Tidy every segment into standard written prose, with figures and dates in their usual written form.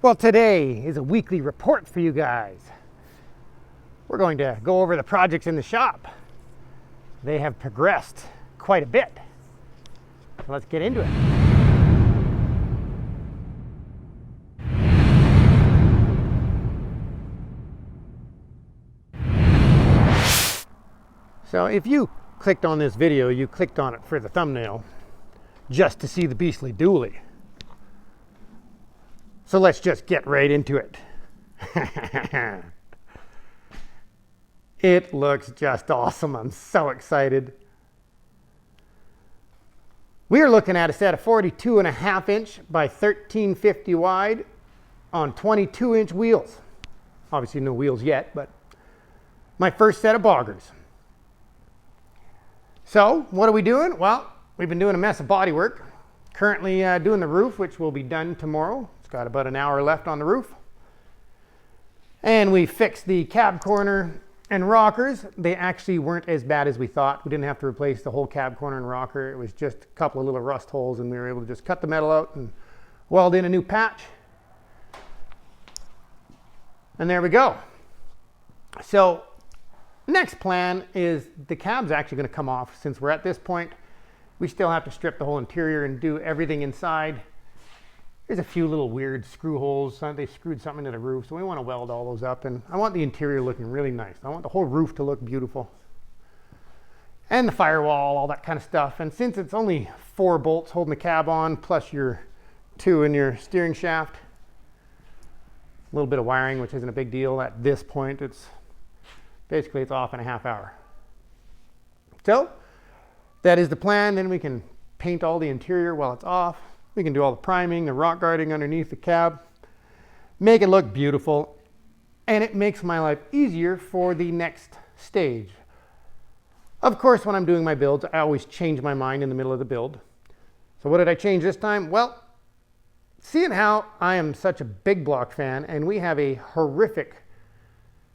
Well, today is a weekly report for you guys. We're going to go over the projects in the shop. They have progressed quite a bit. So let's get into it. So if you clicked on this video, you clicked on it for the thumbnail just to see the beastly dually. So let's just get right into it. It looks just awesome. I'm so excited. We are looking at a set of 42.5 inch by 1350 wide on 22-inch wheels. Obviously no wheels yet, but my first set of boggers. So what are we doing? Well, we've been doing a mess of body work. Currently doing the roof, which will be done tomorrow. It's got about an hour left on the roof. And we fixed the cab corner and rockers. They actually weren't as bad as we thought. We didn't have to replace the whole cab corner and rocker. It was just a couple of little rust holes, and we were able to just cut the metal out and weld in a new patch. And there we go. So next plan is the cab's actually going to come off. Since we're at this point, we still have to strip the whole interior and do everything inside. There's a few little weird screw holes. They screwed something into the roof, so we want to weld all those up. And I want the interior looking really nice. I want the whole roof to look beautiful. And the firewall, all that kind of stuff. And since it's only 4 bolts holding the cab on, plus your 2 in your steering shaft, a little bit of wiring, which isn't a big deal at this point. It's off in a half hour. So that is the plan. Then we can paint all the interior while it's off. We can do all the priming, the rock guarding underneath the cab, make it look beautiful, and it makes my life easier for the next stage. Of course, when I'm doing my builds, I always change my mind in the middle of the build. So what did I change this time? Well, seeing how I am such a big block fan and we have a horrific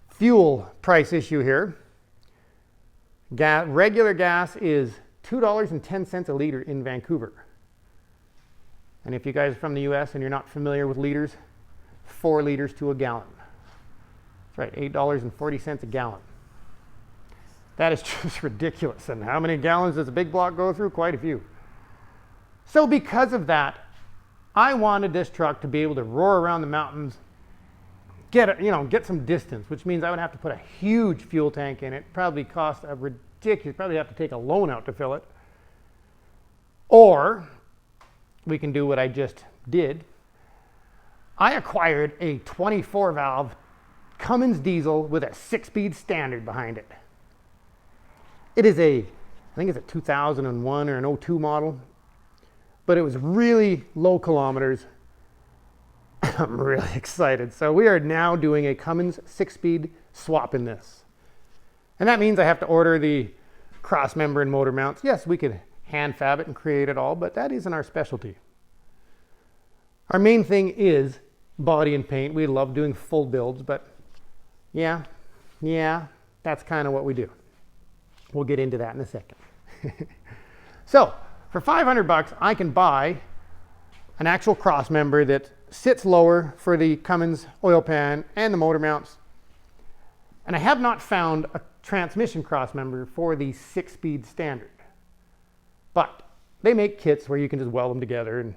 fuel price issue here. Regular gas is $2.10 a liter in Vancouver. And if you guys are from the US and you're not familiar with liters, 4 liters to a gallon. That's right, $8.40 a gallon. That is just ridiculous. And how many gallons does a big block go through? Quite a few. So because of that, I wanted this truck to be able to roar around the mountains, get some distance, which means I would have to put a huge fuel tank in it. Probably cost a ridiculous, probably have to take a loan out to fill it. Or we can do what I just did. I acquired a 24 valve Cummins diesel with a 6-speed standard behind it. It is I think it's a 2001 or an 02 model, but it was really low kilometers. I'm really excited. So we are now doing a Cummins 6-speed swap in this. And that means I have to order the cross member and motor mounts. Yes, we could hand fab it and create it all, but that isn't our specialty. Our main thing is body and paint. We love doing full builds, but yeah, that's kind of what we do. We'll get into that in a second. So for $500, I can buy an actual cross member that sits lower for the Cummins oil pan and the motor mounts. And I have not found a transmission cross member for the 6-speed standard. But they make kits where you can just weld them together and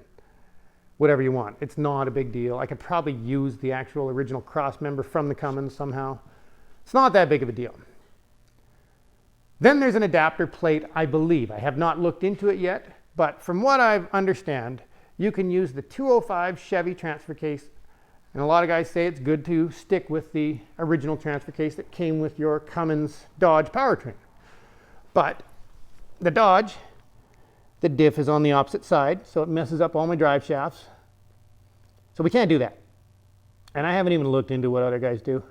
whatever you want. It's not a big deal. I could probably use the actual original cross member from the Cummins somehow. It's not that big of a deal. Then there's an adapter plate, I believe. I have not looked into it yet, but from what I understand, you can use the 205 Chevy transfer case. And a lot of guys say it's good to stick with the original transfer case that came with your Cummins Dodge powertrain. But the Dodge, the diff is on the opposite side, so it messes up all my drive shafts. So we can't do that. And I haven't even looked into what other guys do.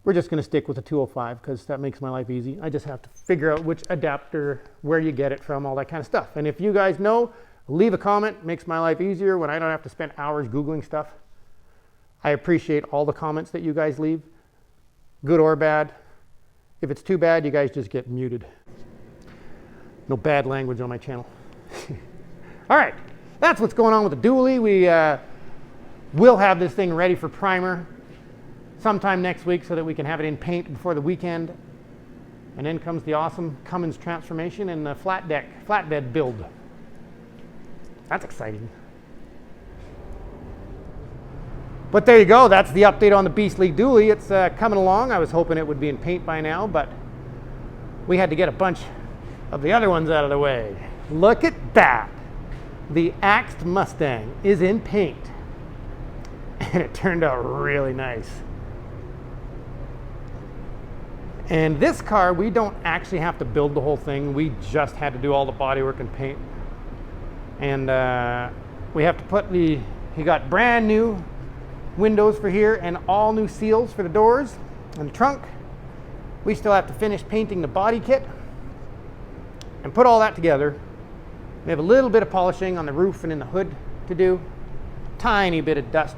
We're just going to stick with the 205 because that makes my life easy. I just have to figure out which adapter, where you get it from, all that kind of stuff. And if you guys know, leave a comment. It makes my life easier when I don't have to spend hours Googling stuff. I appreciate all the comments that you guys leave, good or bad. If it's too bad, you guys just get muted. No bad language on my channel. All right, that's what's going on with the dually. We'll have this thing ready for primer sometime next week so that we can have it in paint before the weekend. And then comes the awesome Cummins transformation and the flatbed build. That's exciting. But there you go. That's the update on the Beastly Dually. It's coming along. I was hoping it would be in paint by now, but we had to get a bunch of the other ones out of the way. Look at that. The axed Mustang is in paint. And it turned out really nice. And this car, we don't actually have to build the whole thing. We just had to do all the bodywork and paint. And we have to put he got brand new windows for here and all new seals for the doors and the trunk. We still have to finish painting the body kit and put all that together. We have a little bit of polishing on the roof and in the hood to do. Tiny bit of dust.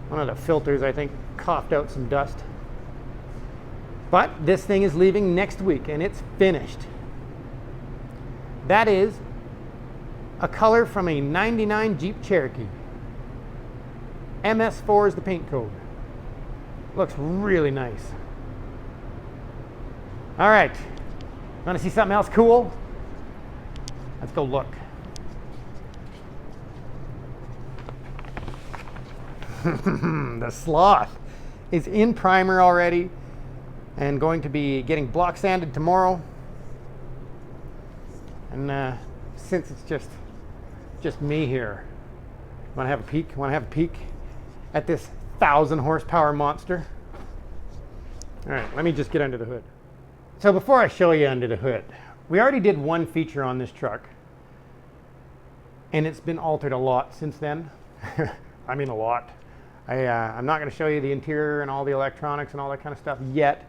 One of the filters, I think, coughed out some dust. But this thing is leaving next week and it's finished. That is a color from a 99 Jeep Cherokee. MS4 is the paint code. Looks really nice. All right, want to see something else cool? Let's go look. The Sloth is in primer already and going to be getting block sanded tomorrow. And since it's just me here, want to have a peek? Want to have a peek at this 1,000 horsepower monster? All right, let me just get under the hood. So before I show you under the hood, we already did one feature on this truck, and it's been altered a lot since then. I mean a lot. I'm not going to show you the interior and all the electronics and all that kind of stuff yet,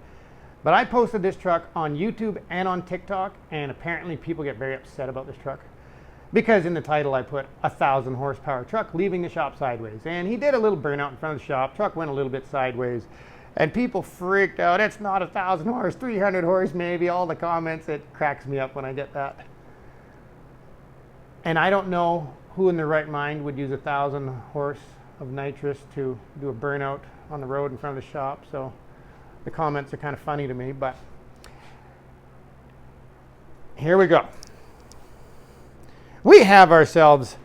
but I posted this truck on YouTube and on TikTok, and apparently people get very upset about this truck because in the title I put 1,000 horsepower truck leaving the shop sideways, and he did a little burnout in front of the shop. Truck went a little bit sideways, and people freaked out. It's not 1,000 horse, 300 horse maybe. All the comments, it cracks me up when I get that. And I don't know who in their right mind would use 1,000 horse of nitrous to do a burnout on the road in front of the shop. So the comments are kind of funny to me, but here we go. We have ourselves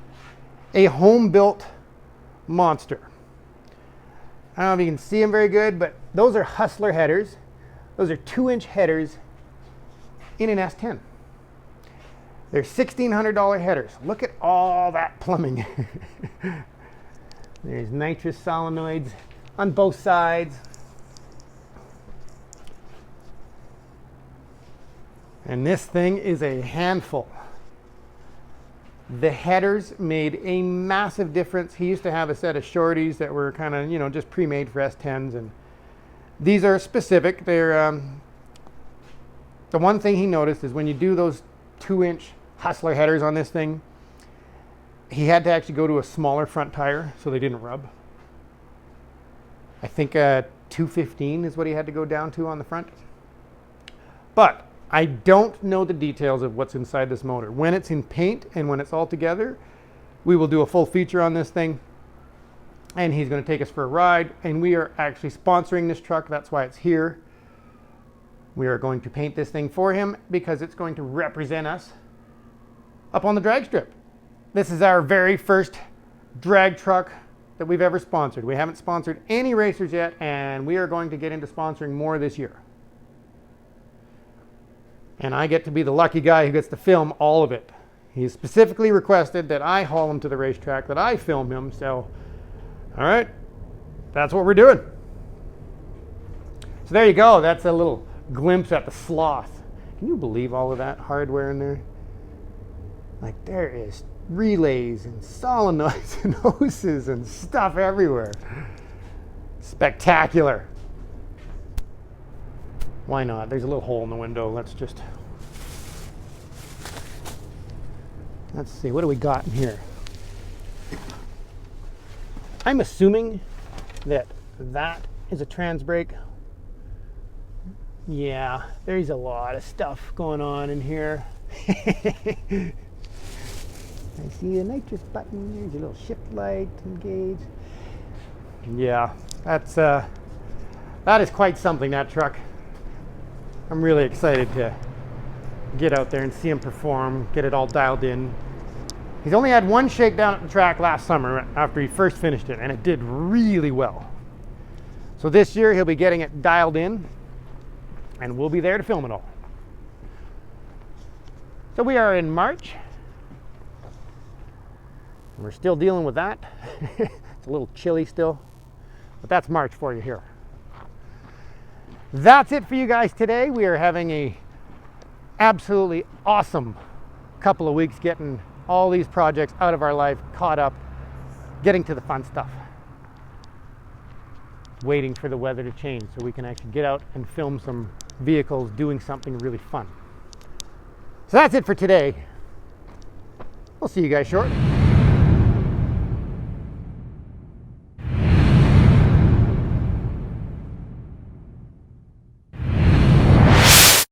a home-built monster. I don't know if you can see them very good, but those are Hustler headers. Those are 2-inch headers in an S10. They're $1,600 headers. Look at all that plumbing. There's nitrous solenoids on both sides. And this thing is a handful. The headers made a massive difference. He used to have a set of shorties that were kind of, just pre-made for S10s, and these are specific. They're the one thing he noticed is when you do those 2-inch Hustler headers on this thing, he had to actually go to a smaller front tire so they didn't rub. I think 215 is what he had to go down to on the front. But I don't know the details of what's inside this motor. When it's in paint and when it's all together, we will do a full feature on this thing, and he's going to take us for a ride, and we are actually sponsoring this truck. That's why it's here. We are going to paint this thing for him because it's going to represent us up on the drag strip. This is our very first drag truck that we've ever sponsored. We haven't sponsored any racers yet, and we are going to get into sponsoring more this year. And I get to be the lucky guy who gets to film all of it. He specifically requested that I haul him to the racetrack, that I film him. So, all right, that's what we're doing. So there you go. That's a little glimpse at the Sloth. Can you believe all of that hardware in there? Like, there is relays and solenoids and hoses and stuff everywhere. Spectacular. Why not? There's a little hole in the window. Let's see, what do we got in here? I'm assuming that is a trans brake. Yeah, there's a lot of stuff going on in here. I see a nitrous button. There's a little shift light engaged. Yeah, that is quite something, that truck. I'm really excited to get out there and see him perform, get it all dialed in. He's only had one shakedown at the track last summer after he first finished it, and it did really well. So this year he'll be getting it dialed in, and we'll be there to film it all. So we are in March. We're still dealing with that. It's a little chilly still, but that's March for you here. That's it for you guys today. We are having a absolutely awesome couple of weeks getting all these projects out of our life, caught up, getting to the fun stuff. Waiting for the weather to change so we can actually get out and film some vehicles doing something really fun. So that's it for today. We'll see you guys shortly.